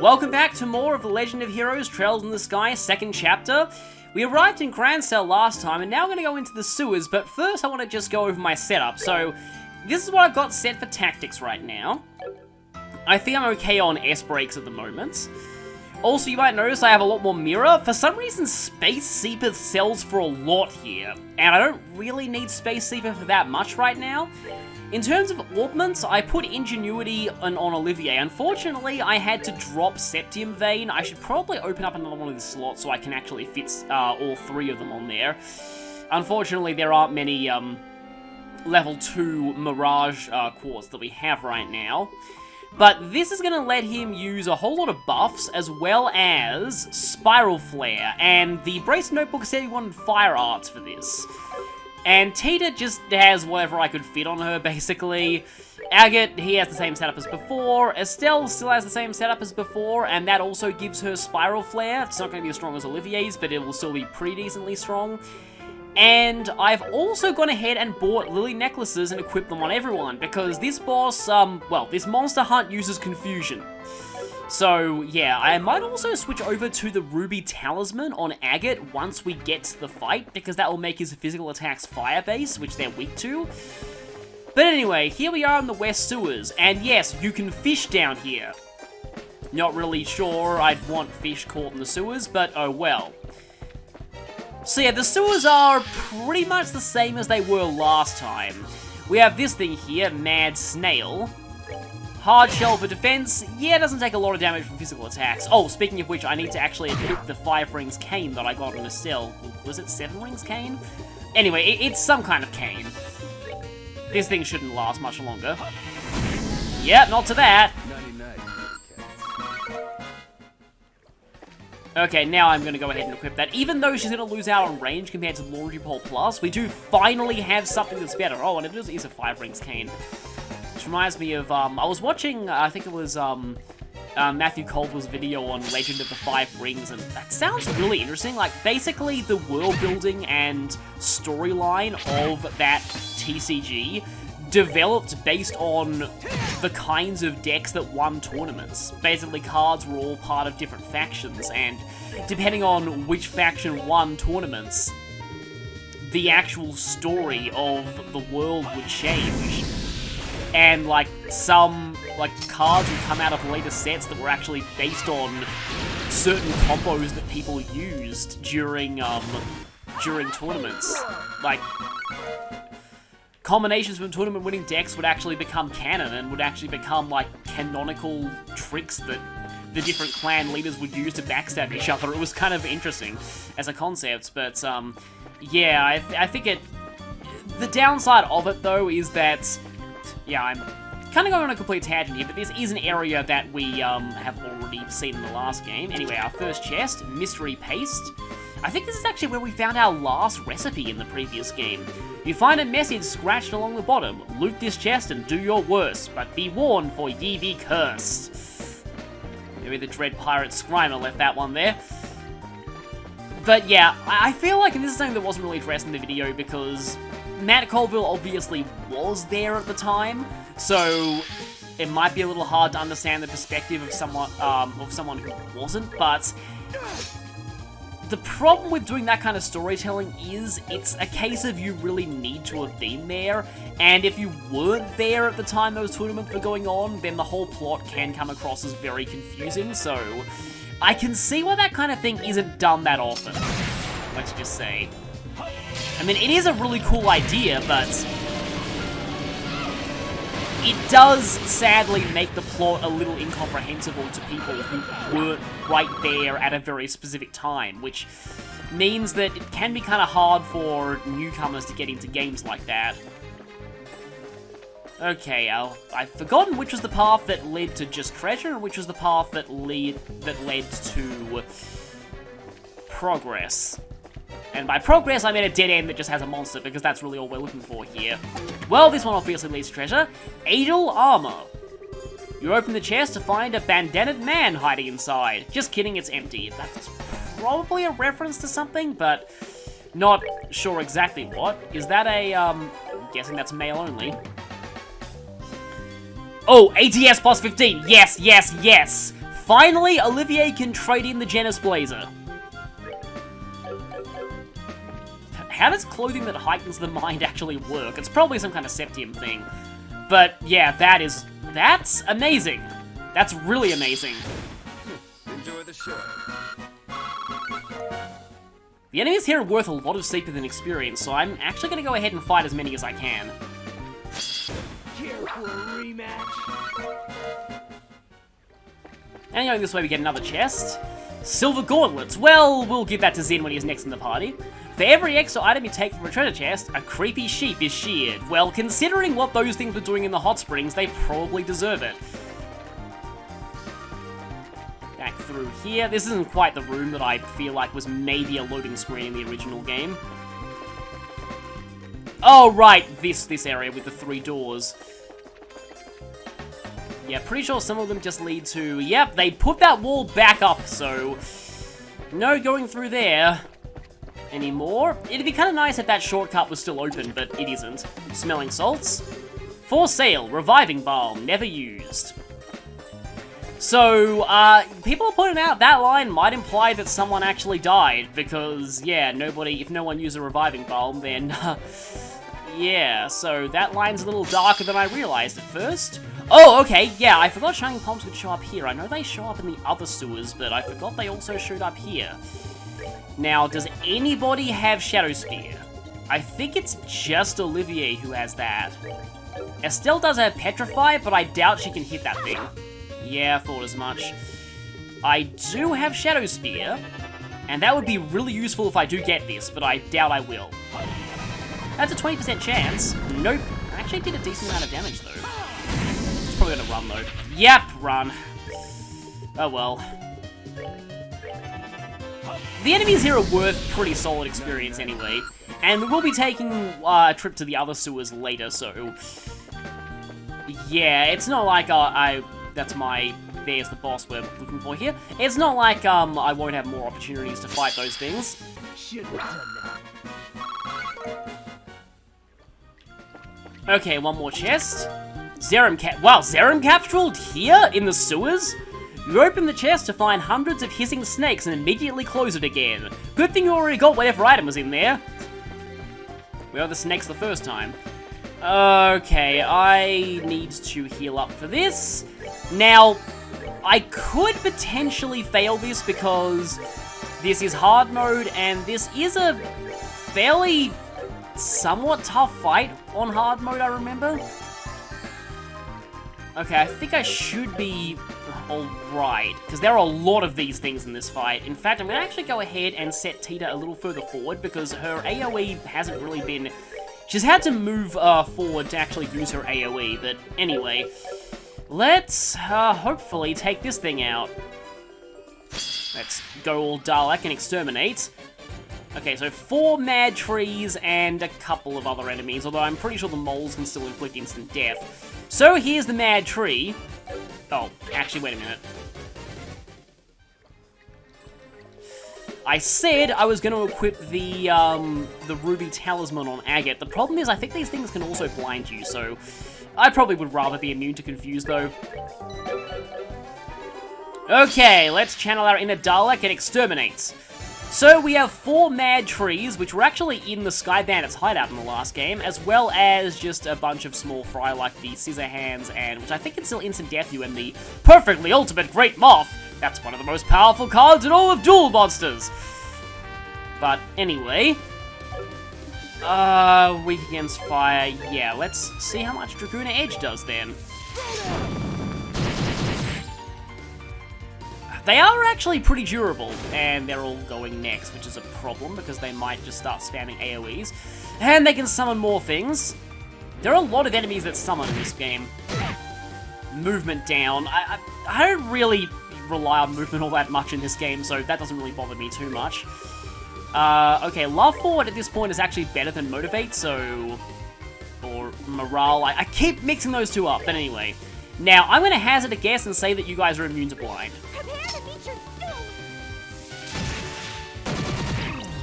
Welcome back to more of The Legend of Heroes Trails in the Sky, second chapter. We arrived in Grand Cell last time, and now we're going to go into the sewers, but first I want to just go over my setup. So, this is what I've got set for tactics right now. I think I'm okay on S-brakes at the moment. Also, you might notice I have a lot more mirror. For some reason, Space Seeper sells for a lot here, and I don't really need Space Seeper for that much right now. In terms of ornaments, I put Ingenuity on Olivier. Unfortunately, I had to drop Septium Vein. I should probably open up another one of the slots so I can actually fit all three of them on there. Unfortunately, there aren't many level 2 Mirage quartz that we have right now. But this is going to let him use a whole lot of buffs, as well as Spiral Flare. And the Brace Notebook said he wanted Fire Arts for this. And Tita just has whatever I could fit on her, basically. Agate, he has the same setup as before. Estelle still has the same setup as before, and that also gives her Spiral Flare. It's not going to be as strong as Olivier's, but it will still be pretty decently strong. And I've also gone ahead and bought Lily Necklaces and equipped them on everyone, because this boss, well, this Monster Hunt uses Confusion. So, yeah, I might also switch over to the Ruby Talisman on Agate once we get to the fight, because that will make his physical attacks fire-based, which they're weak to. But anyway, here we are in the West Sewers, and yes, you can fish down here. Not really sure I'd want fish caught in the sewers, but oh well. So yeah, the sewers are pretty much the same as they were last time. We have this thing here, Mad Snail. Hard Shell for defense, yeah, it doesn't take a lot of damage from physical attacks. Oh, speaking of which, I need to actually equip the 5 rings cane that I got in Estelle. Was it 7 rings cane? Anyway, it's some kind of cane. This thing shouldn't last much longer. Yep, not to that. Okay, now I'm going to go ahead and equip that. Even though she's going to lose out on range compared to Laundry Pole Plus, we do finally have something that's better. Oh, and it is a 5 rings cane. Which reminds me of, I was watching, I think it was, Matthew Caldwell's video on Legend of the 5 Rings, and that sounds really interesting. Like, basically, the world building and storyline of that TCG developed based on the kinds of decks that won tournaments. Basically, cards were all part of different factions, and depending on which faction won tournaments, the actual story of the world would change. And, like, some, like, cards would come out of later sets that were actually based on certain combos that people used during tournaments. Like, combinations from tournament-winning decks would actually become canon and would actually become, like, canonical tricks that the different clan leaders would use to backstab each other. It was kind of interesting as a concept, but, yeah, I think it... The downside of it, though, is that... Yeah, I'm kind of going on a complete tangent here, but this is an area that we have already seen in the last game. Anyway, our first chest, Mystery Paste. I think this is actually where we found our last recipe in the previous game. You find a message scratched along the bottom. Loot this chest and do your worst, but be warned, for ye be cursed. Maybe the Dread Pirate Scrimer left that one there. But yeah, I feel like this is something that wasn't really addressed in the video because Matt Colville obviously was there at the time, so it might be a little hard to understand the perspective of someone who wasn't, but the problem with doing that kind of storytelling is it's a case of you really need to have been there, and if you weren't there at the time those tournaments were going on, then the whole plot can come across as very confusing, so I can see why that kind of thing isn't done that often, let's just say. I mean, it is a really cool idea, but it does sadly make the plot a little incomprehensible to people who weren't right there at a very specific time, which means that it can be kind of hard for newcomers to get into games like that. Okay, I've forgotten which was the path that led to just treasure and which was the path that led to progress. And by progress, I mean a dead end that just has a monster, because that's really all we're looking for here. Well, this one obviously leads to treasure. Adel Armor. You open the chest to find a bandanaed man hiding inside. Just kidding, it's empty. That's probably a reference to something, but not sure exactly what. Is that a, I'm guessing that's male only. Oh, ATS plus 15. Yes, yes, yes. Finally, Olivier can trade in the Genis Blazer. How does clothing that heightens the mind actually work? It's probably some kind of Septium thing. But yeah, that's amazing. That's really amazing. Enjoy the show. The enemies here are worth a lot of sleep and experience, so I'm actually going to go ahead and fight as many as I can. Care for a rematch? And going this way we get another chest. Silver gauntlets. Well, we'll give that to Zin when he's next in the party. For every extra item you take from a treasure chest, a creepy sheep is sheared. Well, considering what those things were doing in the hot springs, they probably deserve it. Back through here. This isn't quite the room that I feel like was maybe a loading screen in the original game. Oh, right. This area with the 3 doors. Yeah, pretty sure some of them just lead to... Yep, they put that wall back up, so... No going through there anymore. It'd be kind of nice if that shortcut was still open, but it isn't. Smelling salts. For sale, reviving balm, never used. So, people are pointing out that line might imply that someone actually died, because, yeah, if no one used a reviving balm, then, yeah, so that line's a little darker than I realized at first. Oh, okay, yeah, I forgot Shining Palms would show up here. I know they show up in the other sewers, but I forgot they also showed up here. Now, does anybody have Shadow Spear? I think it's just Olivier who has that. Estelle does have Petrify, but I doubt she can hit that thing. Yeah, thought as much. I do have Shadow Spear, and that would be really useful if I do get this, but I doubt I will. That's a 20% chance. Nope. I actually did a decent amount of damage, though. It's probably gonna run, though. Yep, run. Oh well. The enemies here are worth pretty solid experience anyway, and we will be taking a trip to the other sewers later, so... Yeah, it's not like there's the boss we're looking for here. It's not like I won't have more opportunities to fight those things. Should have done that. Okay, one more chest. Wow, Zerum capsuled here in the sewers? You open the chest to find hundreds of hissing snakes and immediately close it again. Good thing you already got whatever item was in there. We got the snakes the first time. Okay, I need to heal up for this. Now, I could potentially fail this because this is hard mode and this is a fairly somewhat tough fight on hard mode, I remember. Okay, I think I should be alright, because there are a lot of these things in this fight. In fact, I'm going to actually go ahead and set Tita a little further forward, because her AoE hasn't really been... She's had to move forward to actually use her AoE, but anyway. Let's hopefully take this thing out. Let's go all Dalek and exterminate. Okay, so 4 mad trees and a couple of other enemies, although I'm pretty sure the moles can still inflict instant death. So here's the mad tree. Oh, actually, wait a minute. I said I was going to equip the Ruby Talisman on Agate. The problem is I think these things can also blind you, so I probably would rather be immune to Confuse, though. Okay, let's channel our inner Dalek and exterminate. So we have 4 mad trees, which were actually in the Sky Bandit's hideout in the last game, as well as just a bunch of small fry like the Scissor Hands, and which I think can still instant death you, and the perfectly ultimate Great Moth. That's one of the most powerful cards in all of Duel Monsters. But anyway, weak against fire. Yeah, let's see how much Dragoon Edge does then. They are actually pretty durable, and they're all going next, which is a problem, because they might just start spamming AoEs. And they can summon more things. There are a lot of enemies that summon in this game. Movement down. I don't really rely on movement all that much in this game, so that doesn't really bother me too much. Okay, Love Forward at this point is actually better than Motivate, so... Or Morale. I keep mixing those two up, but anyway. Now, I'm going to hazard a guess and say that you guys are immune to blind.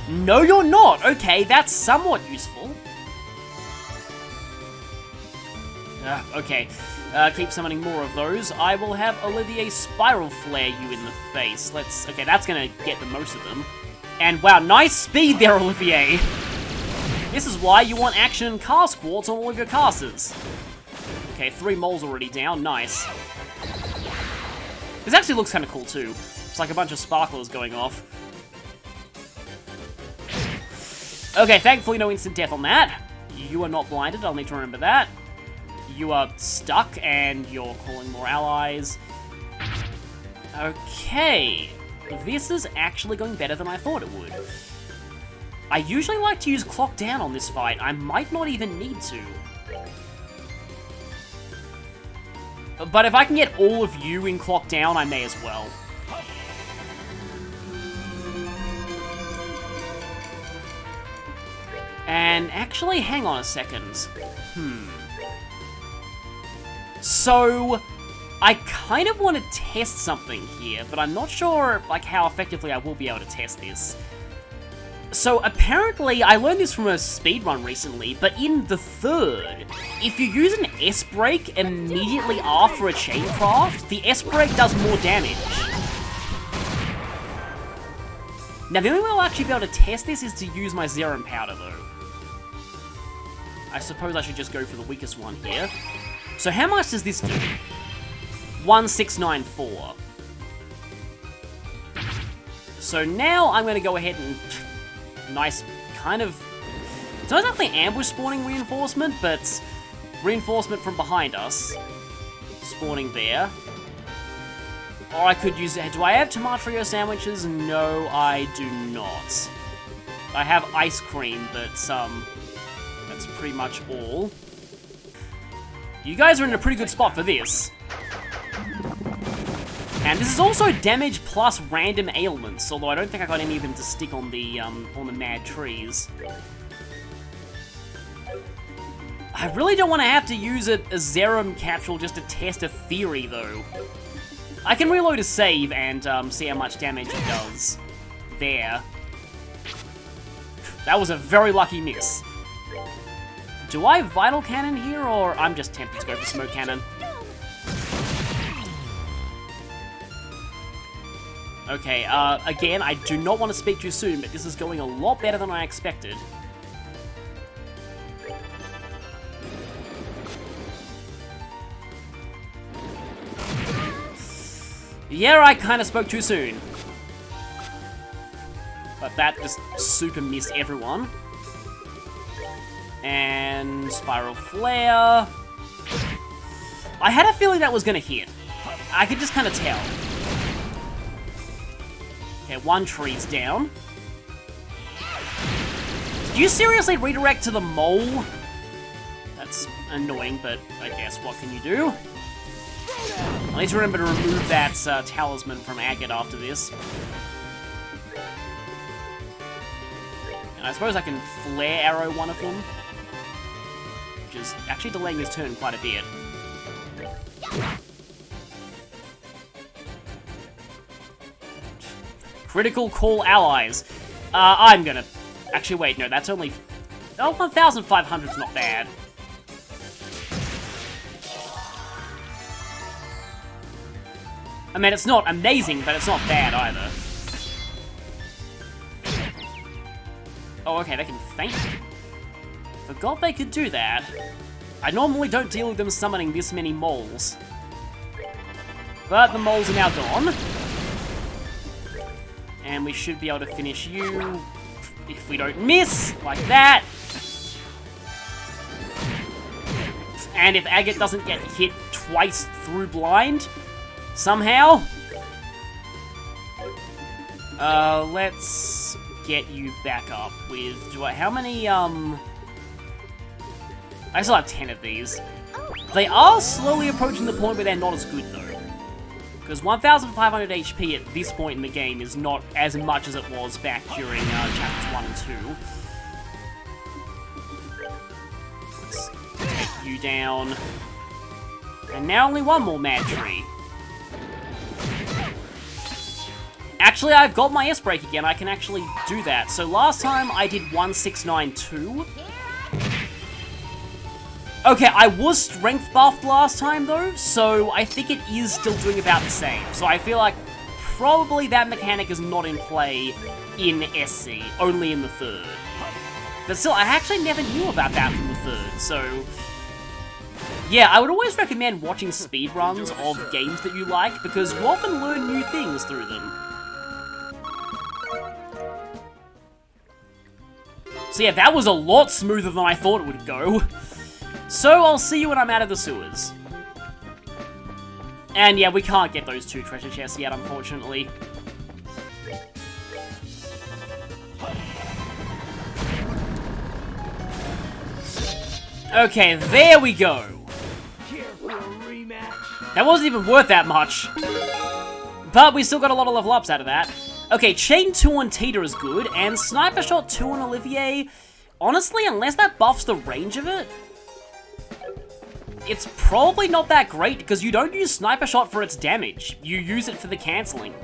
No, you're not! Okay, that's somewhat useful. Okay. Keep summoning more of those. I will have Olivier Spiral Flare you in the face. Okay, that's gonna get the most of them. And wow, nice speed there, Olivier! This is why you want action and cast quartz on all of your casters. Okay, 3 moles already down, nice. This actually looks kind of cool too. It's like a bunch of sparklers going off. Okay, thankfully no instant death on that. You are not blinded, I'll need to remember that. You are stuck, and you're calling more allies. Okay, this is actually going better than I thought it would. I usually like to use Clock Down on this fight. I might not even need to. But if I can get all of you in Clock Down, I may as well. And actually, hang on a second. So, I kind of want to test something here, but I'm not sure like how effectively I will be able to test this. So apparently, I learned this from a speedrun recently, but in the 3rd, if you use an S-Break immediately after a Chain Craft, the S-Break does more damage. Now, the only way I'll actually be able to test this is to use my Zerum Powder, though. I suppose I should just go for the weakest one here. So how much does this do? 1694. So now I'm going to go ahead and... Nice, kind of... It's not exactly ambush spawning reinforcement, but reinforcement from behind us. Spawning there. Or I could use... Do I have tomato sandwiches? No, I do not. I have ice cream, but that's pretty much all. You guys are in a pretty good spot for this. And this is also damage plus random ailments, although I don't think I got any of them to stick on the mad trees. I really don't want to have to use a Zerum capsule just to test a theory, though. I can reload a save and see how much damage it does. There. That was a very lucky miss. Do I Vital Cannon here, or I'm just tempted to go for Smoke Cannon? Okay, again, I do not want to speak too soon, but this is going a lot better than I expected. Yeah, I kind of spoke too soon. But that just super missed everyone. And Spiral Flare. I had a feeling that was going to hit. I could just kind of tell. Okay, 1 tree's down. Did you seriously redirect to the mole? That's annoying, but I guess what can you do? I need to remember to remove that talisman from Agate after this. And I suppose I can flare arrow one of them. Which is actually delaying his turn quite a bit. Critical Call allies. I'm gonna... Actually, wait, no, that's only... Oh, 1,500's not bad. I mean, it's not amazing, but it's not bad either. Oh, okay, they can feint. Forgot they could do that. I normally don't deal with them summoning this many moles. But the moles are now gone. And we should be able to finish you if we don't miss, like that. And if Agate doesn't get hit twice through blind, somehow. Let's get you back up with, how many, I still have 10 of these. They are slowly approaching the point where they're not as good, though. Because 1,500 HP at this point in the game is not as much as it was back during chapters 1 and 2. Let's take you down. And now only 1 more mad tree. Actually, I've got my S-Break again. I can actually do that. So last time I did 1692. Okay, I was strength buffed last time though, so I think it is still doing about the same. So I feel like probably that mechanic is not in play in SC, only in the third. But still, I actually never knew about that from the third, so... Yeah, I would always recommend watching speedruns of games that you like, because you often learn new things through them. So yeah, that was a lot smoother than I thought it would go. So I'll see you when I'm out of the sewers. And yeah, we can't get those 2 treasure chests yet, unfortunately. Okay, there we go. That wasn't even worth that much. But we still got a lot of level ups out of that. Okay, Chain 2 on Tita is good, and Sniper Shot 2 on Olivier, honestly, unless that buffs the range of it, it's probably not that great, because you don't use Sniper Shot for its damage. You use it for the cancelling.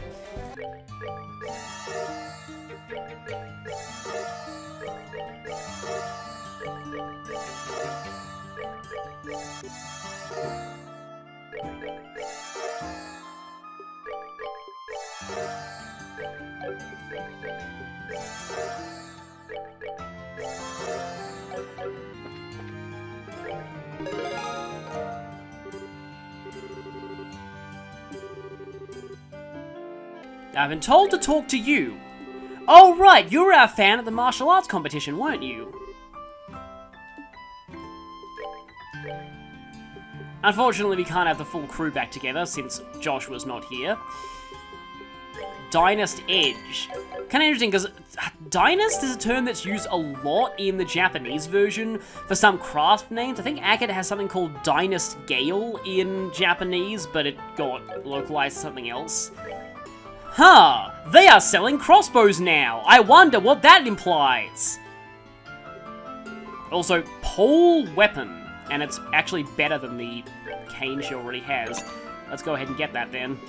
I've been told to talk to you. Oh right, you were our fan at the martial arts competition, weren't you? Unfortunately, we can't have the full crew back together since Josh was not here. Dynast Edge. Kind of interesting, because Dynast is a term that's used a lot in the Japanese version for some craft names. I think Agate has something called Dynast Gale in Japanese, but it got localized to something else. Huh, they are selling crossbows now. I wonder what that implies. Also, pole weapon, and it's actually better than the cane she already has. Let's go ahead and get that then.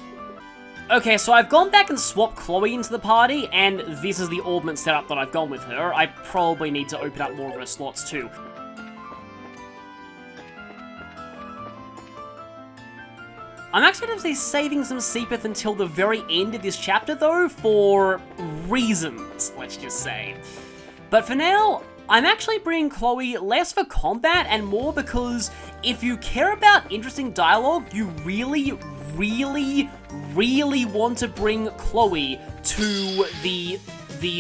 Okay, so I've gone back and swapped Chloe into the party, and this is the augment setup that I've gone with her. I probably need to open up more of her slots too. I'm actually going to be saving some Seepeth until the very end of this chapter, though, for reasons, let's just say. But for now, I'm actually bringing Chloe less for combat and more because if you care about interesting dialogue, you really want to bring Chloe to the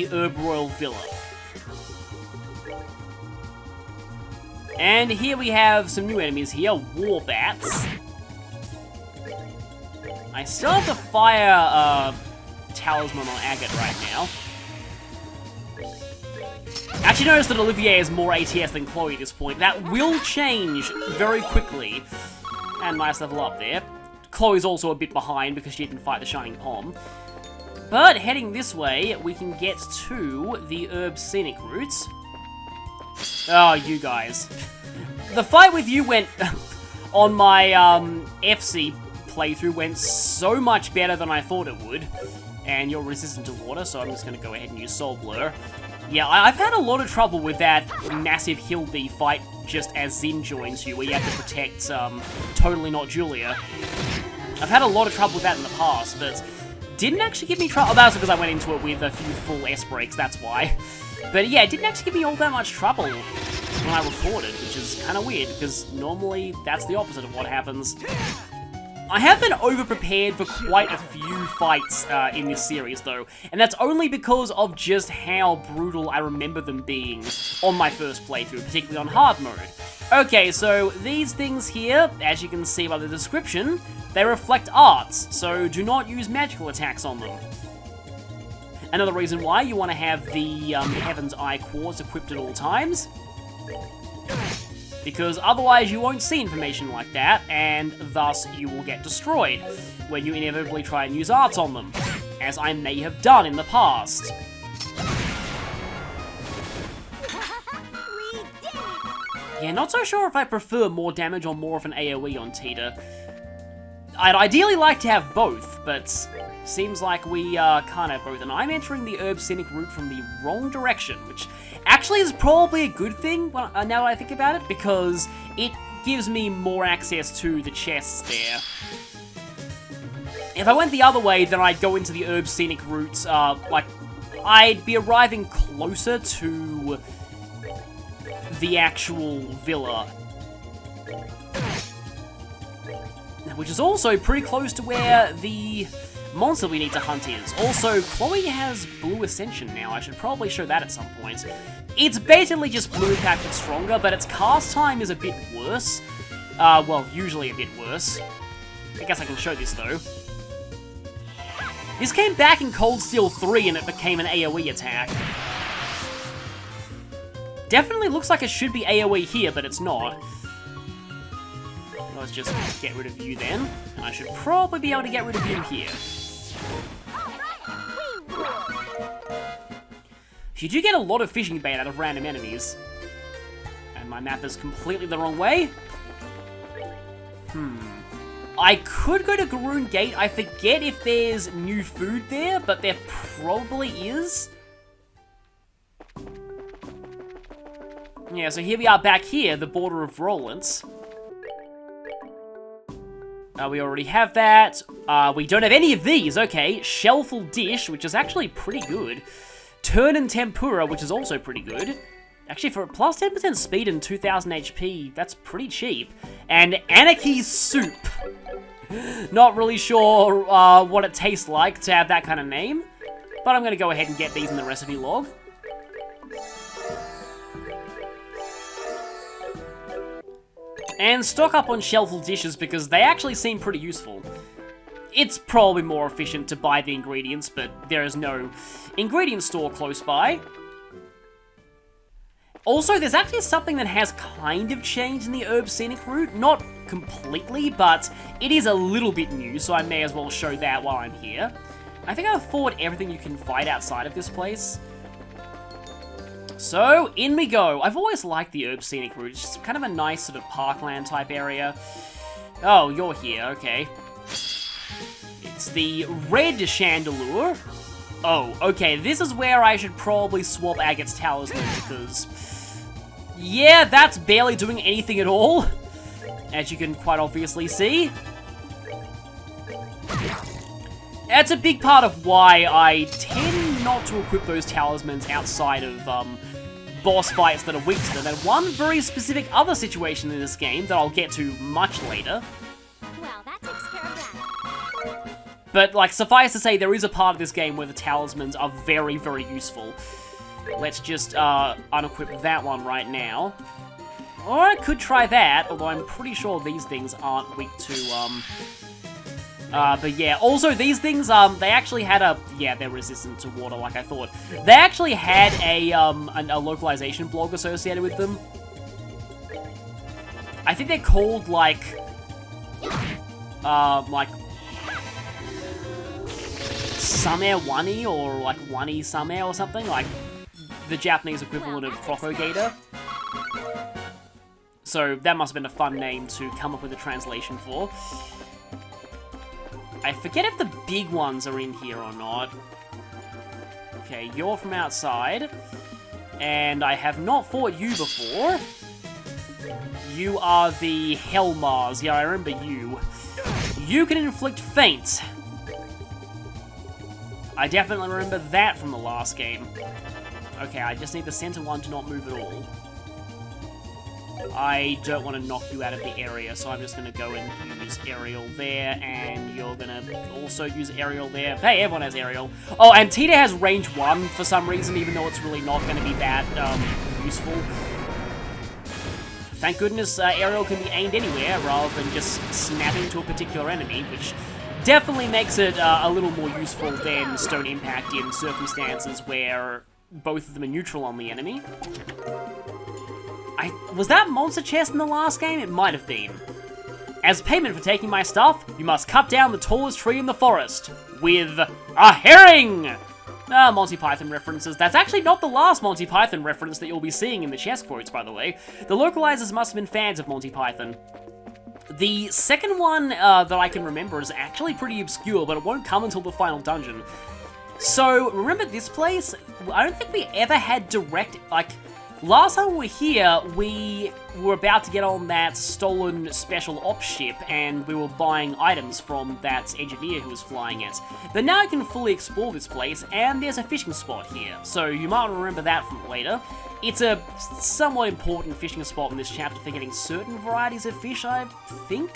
Herb Royal Villa. And here we have some new enemies here, Warbats. I still have to fire Talisman on Agate right now. Actually notice that Olivier is more ATS than Chloe at this point. That will change very quickly. And nice level up there. Chloe's also a bit behind because she didn't fight the Shining Pom. But heading this way, we can get to the Herb Scenic routes. Oh, you guys. The fight with you went... on my FC playthrough went so much better than I thought it would. And you're resistant to water, so I'm just going to go ahead and use Soul Blur. Yeah, I've had a lot of trouble with that massive Hildy fight just as Zin joins you, where you have to protect Totally Not Julia. I've had a lot of trouble with that in the past, but didn't actually give me trouble. Oh, that's because I went into it with a few full S breaks, that's why. But yeah, it didn't actually give me all that much trouble when I recorded, which is kind of weird, because normally that's the opposite of what happens. I have been over-prepared for quite a few fights in this series, though, and that's only because of just how brutal I remember them being on my first playthrough, particularly on hard mode. Okay, so these things here, as you can see by the description, they reflect arts, so do not use magical attacks on them. Another reason why you want to have the Heaven's Eye Quartz equipped at all times, because otherwise you won't see information like that, and thus you will get destroyed, when you inevitably try and use arts on them, as I may have done in the past. Yeah, not so sure if I prefer more damage or more of an AoE on Tita. I'd ideally like to have both, but Seems like we are kind of both, and I'm entering the herb scenic route from the wrong direction, which actually is probably a good thing now that I think about it, because it gives me more access to the chests there. If I went the other way, then I'd go into the herb scenic route, like, I'd be arriving closer to the actual villa, which is also pretty close to where the monster we need to hunt is. Also, Chloe has Blue Ascension now. I should probably show that at some point. It's basically just Blue impacted stronger, but its cast time is a bit worse. Well, usually a bit worse. I guess I can show this, though. This came back in Cold Steel 3, and it became an AoE attack. Definitely looks like it should be AoE here, but it's not. Let's just get rid of you then. And I should probably be able to get rid of you here. You do get a lot of fishing bait out of random enemies. And my map is completely the wrong way. I could go to Garoon Gate. I forget if there's new food there, but there probably is. Yeah, so here we are back here, the border of Rollins. We already have that. We don't have any of these. Okay, Shellful Dish, which is actually pretty good. Turn and Tempura, which is also pretty good. Actually, for plus 10% speed and 2000 HP, that's pretty cheap. And Anarchy Soup. Not really sure what it tastes like to have that kind of name, but I'm going to go ahead and get these in the recipe log. And stock up on Shellful Dishes because they actually seem pretty useful. It's probably more efficient to buy the ingredients, but there is no ingredient store close by. Also, there's actually something that has kind of changed in the herb scenic route. Not completely, but it is a little bit new, so I may as well show that while I'm here. I think I've fought everything you can fight outside of this place. So, in we go. I've always liked the herb scenic route. It's just kind of a nice sort of parkland type area. Oh, you're here, okay. It's the red Chandelure. Oh, okay, this is where I should probably swap Agate's Talisman because... yeah, that's barely doing anything at all, as you can quite obviously see. That's a big part of why I tend not to equip those talismans outside of boss fights that are weak to them. And one very specific other situation in this game that I'll get to much later. Well, that takes care of that. But, like, suffice to say, there is a part of this game where the talismans are very, very useful. Let's just unequip that one right now. Or I could try that, although I'm pretty sure these things aren't weak to, but yeah, also these things, they actually had a, yeah, they're resistant to water like I thought. They actually had a localization blog associated with them. I think they're called, like Same Wani, or like Wani Same or something, like the Japanese equivalent of Crocodile. So that must have been a fun name to come up with a translation for. I forget if the big ones are in here or not. Okay, you're from outside. And I have not fought you before. You are the Hellmars. Yeah, I remember you. You can inflict faint. I definitely remember that from the last game. Okay, I just need the center one to not move at all. I don't want to knock you out of the area, so I'm just going to go and use Aerial there, and you're going to also use Aerial there. Hey, everyone has Aerial. Oh, and Tita has range 1 for some reason, even though it's really not going to be that useful. Thank goodness Aerial can be aimed anywhere, rather than just snapping to a particular enemy, which definitely makes it a little more useful than Stone Impact in circumstances where both of them are neutral on the enemy. Was that monster chest in the last game? It might have been. As payment for taking my stuff, you must cut down the tallest tree in the forest with a herring! Monty Python references. That's actually not the last Monty Python reference that you'll be seeing in the chest quotes, by the way. The localizers must have been fans of Monty Python. The second one that I can remember is actually pretty obscure, but it won't come until the final dungeon. So, remember this place? I don't think we ever had direct, like, last time we were here, we were about to get on that stolen special ops ship, and we were buying items from that engineer who was flying it. But now I can fully explore this place, and there's a fishing spot here, so you might remember that from later. It's a somewhat important fishing spot in this chapter for getting certain varieties of fish, I think.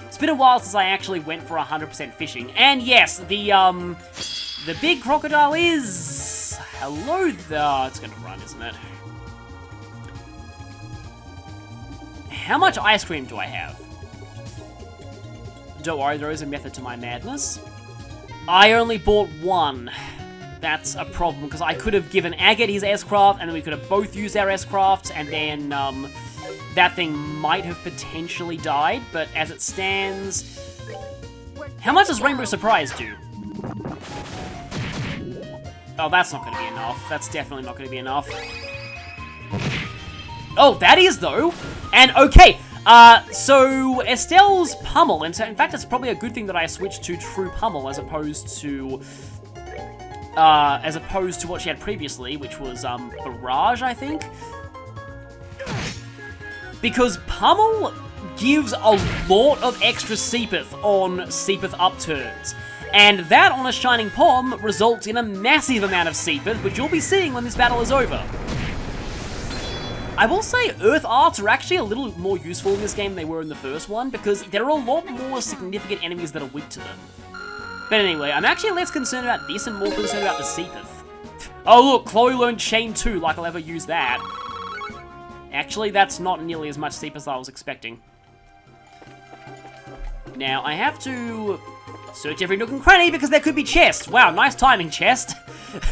It's been a while since I actually went for 100% fishing, and yes, the big crocodile is... Hello there. It's gonna run, isn't it? How much ice cream do I have? Don't worry, there is a method to my madness. I only bought one. That's a problem, because I could have given Agate his S-Craft, and then we could have both used our S-Crafts, and then, that thing might have potentially died, but as it stands... How much does Rainbow Surprise do? Oh, that's not gonna be enough. That's definitely not gonna be enough. Oh, that is, though! And, okay, so Estelle's Pummel, and so, in fact, it's probably a good thing that I switched to True Pummel as opposed to what she had previously, which was, Barrage, I think? Because Pummel gives a lot of extra Seepith on Seepith upturns. And that on a Shining Pom results in a massive amount of Seepith, which you'll be seeing when this battle is over. I will say Earth Arts are actually a little more useful in this game than they were in the first one, because there are a lot more significant enemies that are weak to them. But anyway, I'm actually less concerned about this and more concerned about the Seepith. Oh look, Chloe learned Chain 2, like I'll ever use that. Actually, that's not nearly as much Seepith as I was expecting. Now, I have to search every nook and cranny because there could be chests. Wow, nice timing, chest.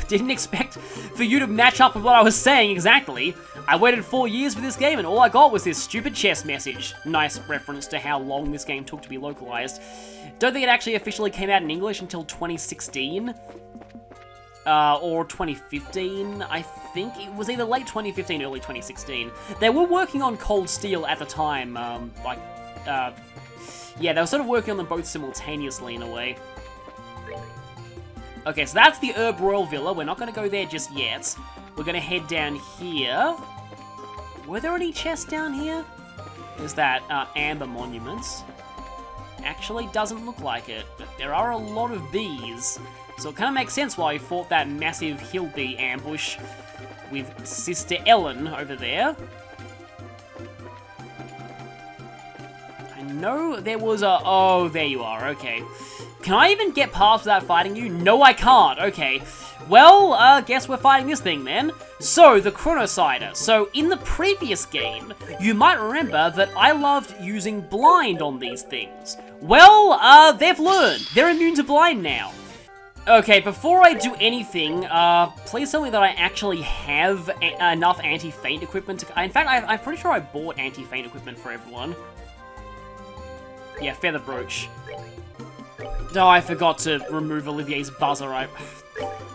Didn't expect for you to match up with what I was saying exactly. I waited 4 years for this game and all I got was this stupid chest message. Nice reference to how long this game took to be localized. Don't think it actually officially came out in English until 2016. Or 2015, I think. It was either late 2015, early 2016. They were working on Cold Steel at the time, yeah, they were sort of working on them both simultaneously in a way. Okay, so that's the Herb Royal Villa. We're not going to go there just yet. We're going to head down here. Were there any chests down here? There's that Amber Monuments. Actually, doesn't look like it, but there are a lot of bees. So it kind of makes sense why we fought that massive hill bee ambush with Sister Ellen over there. I know there was a... Oh, there you are, okay. Can I even get past without fighting you? No, I can't, okay. Well, guess we're fighting this thing then. So, the Cronocider. So, in the previous game, you might remember that I loved using blind on these things. Well, they've learned. They're immune to blind now. Okay, before I do anything, please tell me that I actually have enough anti-feint equipment to... In fact, I'm pretty sure I bought anti-feint equipment for everyone. Yeah, Feather Brooch. Oh, I forgot to remove Olivier's buzzer.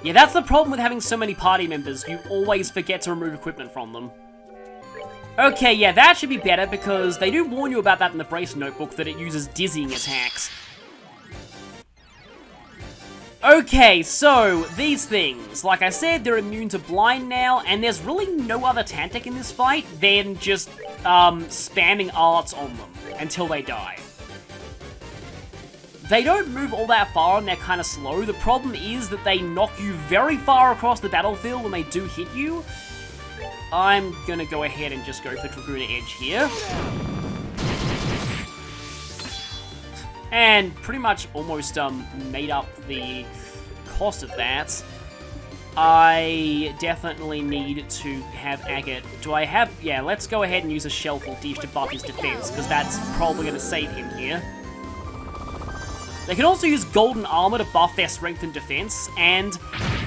Yeah, that's the problem with having so many party members. You always forget to remove equipment from them. Okay, yeah, that should be better because they do warn you about that in the Brace Notebook, that it uses dizzying attacks. Okay, so, these things. Like I said, they're immune to blind now, and there's really no other tactic in this fight than just, spamming arts on them until they die. They don't move all that far and they're kind of slow. The problem is that they knock you very far across the battlefield when they do hit you. I'm gonna go ahead and just go for Dragoon Edge here. And pretty much almost made up the cost of that. I definitely need to have Agate. Do I have... Yeah, let's go ahead and use a Shellful Dish to buff his defense, because that's probably going to save him here. They can also use Golden Armor to buff their strength and defense, and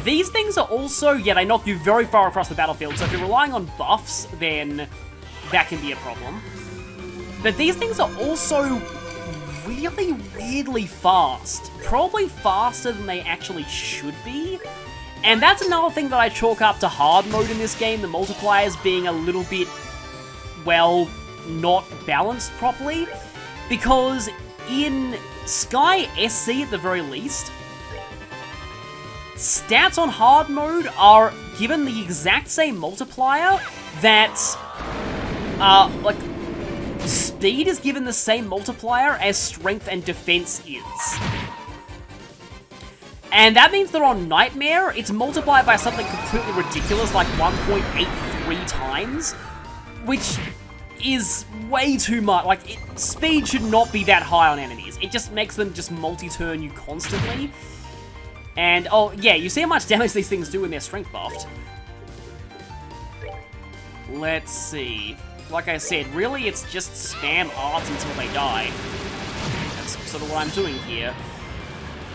these things are also... Yeah, they knock you very far across the battlefield, so if you're relying on buffs, then that can be a problem. But these things are also really weirdly fast. Probably faster than they actually should be. And that's another thing that I chalk up to hard mode in this game, the multipliers being a little bit, well, not balanced properly. Because in Sky SC at the very least, stats on hard mode are given the exact same multiplier that, like, speed is given the same multiplier as strength and defense is. And that means that on Nightmare, it's multiplied by something completely ridiculous, like 1.83 times, which is way too much. Like, speed should not be that high on enemies. It just makes them just multi-turn you constantly. And, oh, yeah, you see how much damage these things do when they're strength buffed. Let's see. Like I said, really, it's just spam arts until they die. That's sort of what I'm doing here.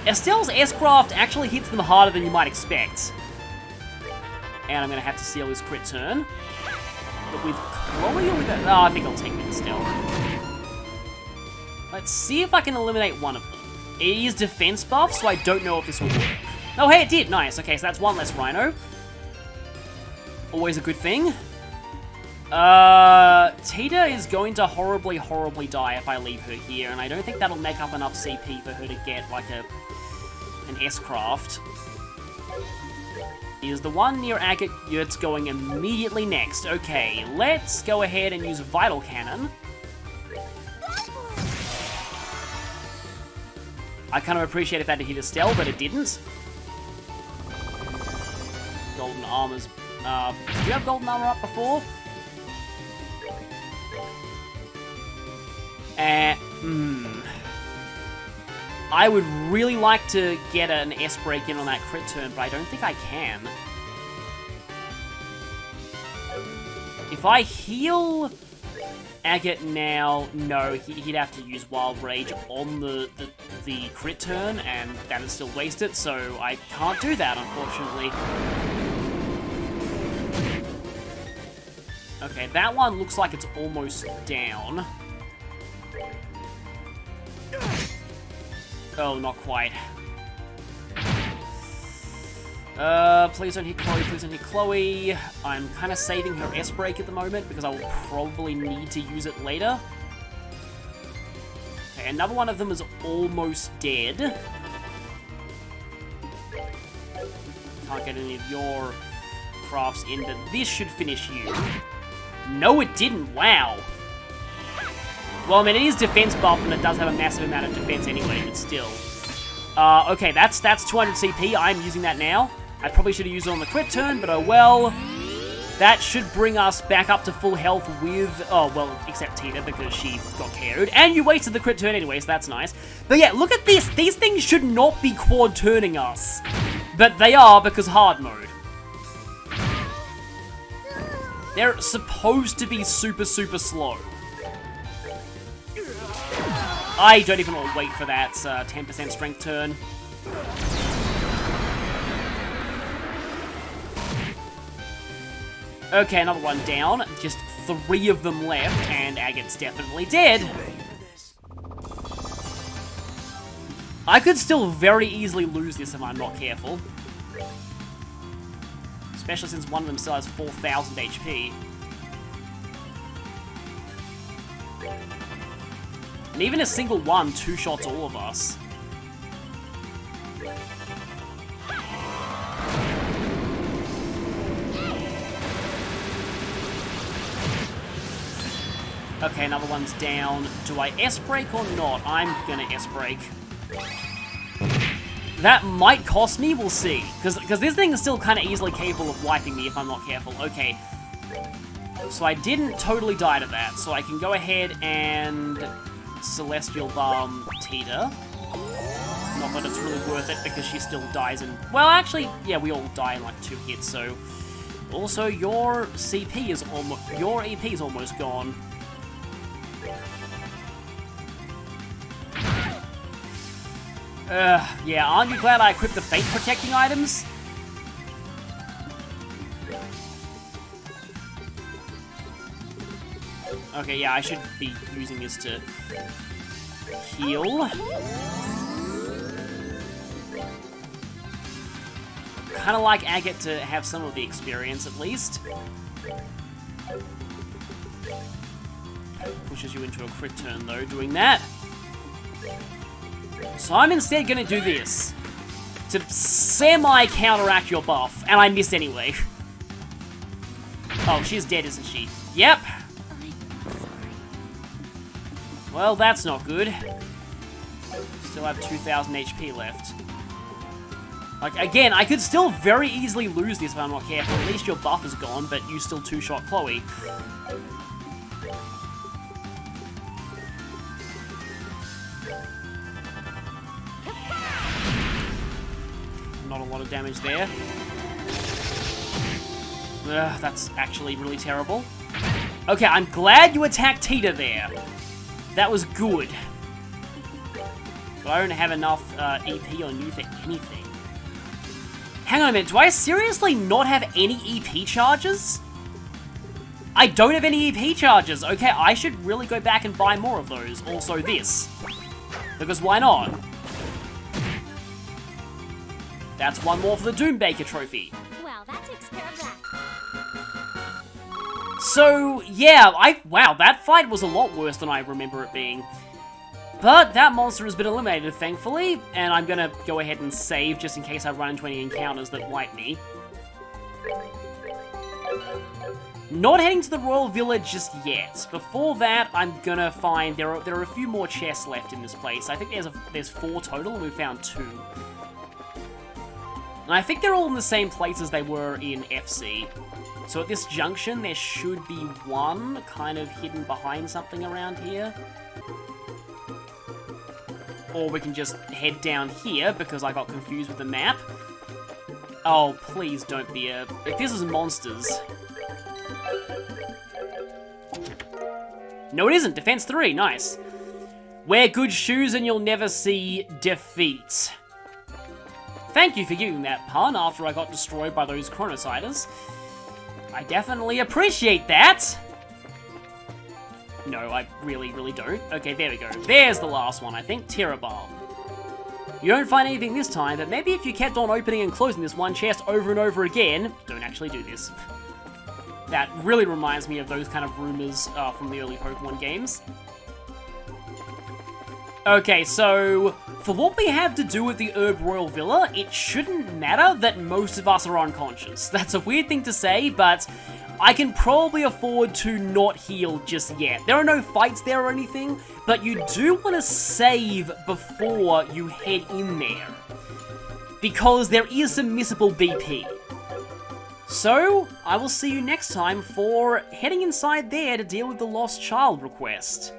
Estelle's S-Craft actually hits them harder than you might expect. And I'm going to have to seal his crit turn. But with Chloe or with that? Oh, I think I'll take with Estelle. Let's see if I can eliminate one of them. It is defense buff, so I don't know if this will work. Oh, hey, it did. Nice. Okay, so that's one less Rhino. Always a good thing. Tita is going to horribly, horribly die if I leave her here, and I don't think that'll make up enough CP for her to get, like, an S-Craft. Is the one near Agate Yurt's going immediately next. Okay, let's go ahead and use Vital Cannon. I kind of appreciate if that had hit Estelle, but it didn't. Golden Armor's... did you have Golden Armor up before? I would really like to get an S-Break in on that crit turn, but I don't think I can. If I heal Agate now, no, he'd have to use Wild Rage on the crit turn, and that would still waste it, so I can't do that, unfortunately. Okay, that one looks like it's almost down. Oh, not quite. Please don't hit Chloe, please don't hit Chloe. I'm kind of saving her S-Break at the moment because I will probably need to use it later. Okay, another one of them is almost dead. Can't get any of your crafts in, but this should finish you. No, it didn't. Wow. Well, I mean, it is defense buff, and it does have a massive amount of defense anyway, but still. Okay, that's 200 CP. I'm using that now. I probably should have used it on the crit turn, but oh well. That should bring us back up to full health with... Oh, well, except Tina, because she got KO'd. And you wasted the crit turn anyway, so that's nice. But yeah, look at this. These things should not be quad turning us. But they are, because hard mode. They're supposed to be super, super slow. I don't even want to wait for that 10% strength turn. Okay, another one down. Just 3 of them left, and Agate's definitely dead. I could still very easily lose this if I'm not careful. Especially since one of them still has 4,000 HP. And even a single one two-shots all of us. Okay, another one's down. Do I S-Break or not? I'm gonna S-Break. That might cost me, we'll see. Because this thing is still kind of easily capable of wiping me if I'm not careful. Okay. So I didn't totally die to that, so I can go ahead and Celestial Balm Tita. Not that it's really worth it because she still dies in... Well, actually, yeah, we all die in like 2 hits, so... Also, your CP is almost... Your EP is almost gone. Yeah, aren't you glad I equipped the Fate Protecting items? Okay, yeah, I should be using this to heal. Kinda like Agate to have some of the experience, at least. Pushes you into a crit turn, though, doing that. So I'm instead going to do this. To semi-counteract your buff, and I missed anyway. Oh, she's dead, isn't she? Yep. Well, that's not good. Still have 2,000 HP left. Like, again, I could still very easily lose this if I'm not careful. At least your buff is gone, but you still two-shot Chloe. Not a lot of damage there. Ugh, that's actually really terrible. Okay, I'm glad you attacked Tita there. That was good. But I don't have enough EP on you for anything. Hang on a minute, do I seriously not have any EP charges? I don't have any EP charges. Okay, I should really go back and buy more of those. Also this. Because why not? That's one more for the Doombaker trophy. Well, that takes care of that. So, yeah, wow, that fight was a lot worse than I remember it being. But that monster has been eliminated, thankfully, and I'm gonna go ahead and save just in case I run into any encounters that wipe me. Not heading to the Royal Village just yet. Before that, I'm gonna find there are a few more chests left in this place. I think there's 4 total, and we found 2. And I think they're all in the same place as they were in FC. So at this junction, there should be one kind of hidden behind something around here. Or we can just head down here because I got confused with the map. Oh, please don't be a... If this is monsters... No, it isn't. Defense 3. Nice. Wear good shoes and you'll never see defeat. Thank you for giving that pun after I got destroyed by those Chronociders. I definitely appreciate that. No, I really, really don't. Okay, there we go. There's the last one, I think. Terrabal. You don't find anything this time, but maybe if you kept on opening and closing this one chest over and over again... Don't actually do this. That really reminds me of those kind of rumors from the early Pokemon games. Okay, so for what we have to do with the Herb Royal Villa, it shouldn't matter that most of us are unconscious. That's a weird thing to say, but I can probably afford to not heal just yet. There are no fights there or anything, but you do want to save before you head in there, because there is some missable BP. So, I will see you next time for heading inside there to deal with the Lost Child request.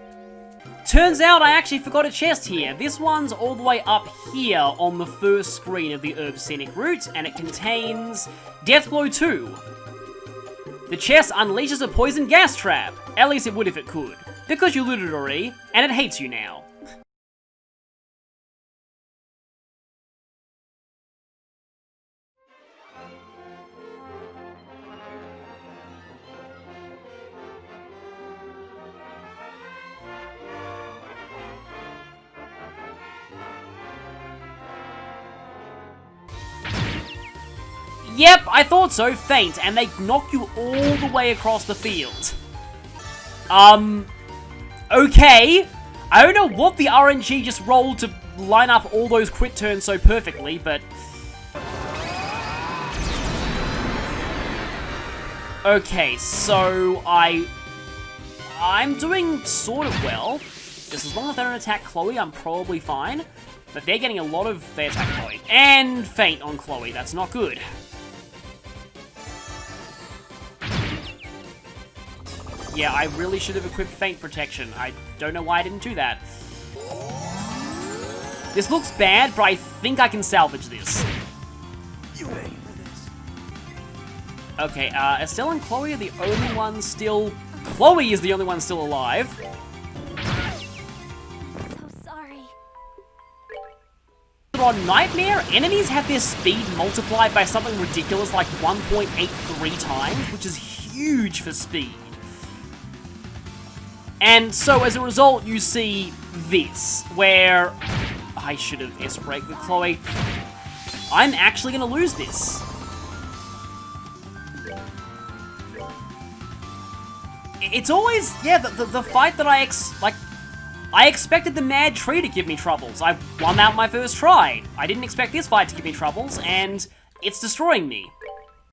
Turns out I actually forgot a chest here. This one's all the way up here on the first screen of the Herb Scenic Route, and it contains Deathblow 2. The chest unleashes a poison gas trap. At least it would if it could. Because you looted already, and it hates you now. Yep, I thought so. Faint, and they knock you all the way across the field. Okay. I don't know what the RNG just rolled to line up all those crit turns so perfectly, but... Okay, so I'm doing sort of well. Just as long as they don't attack Chloe, I'm probably fine. But they're getting a lot of... They attack Chloe. And Faint on Chloe. That's not good. Yeah, I really should have equipped Faint Protection. I don't know why I didn't do that. This looks bad, but I think I can salvage this. You ready for this? Okay, Estelle and Chloe are the only ones still... Chloe is the only one still alive. So sorry. On Nightmare, enemies have their speed multiplied by something ridiculous like 1.83 times, which is huge for speed. And so, as a result, you see this, where... I should have S-braked with Chloe. I'm actually going to lose this. it's always, yeah, the fight that I expected the Mad Tree to give me troubles. I won that my first try. I didn't expect this fight to give me troubles, and it's destroying me.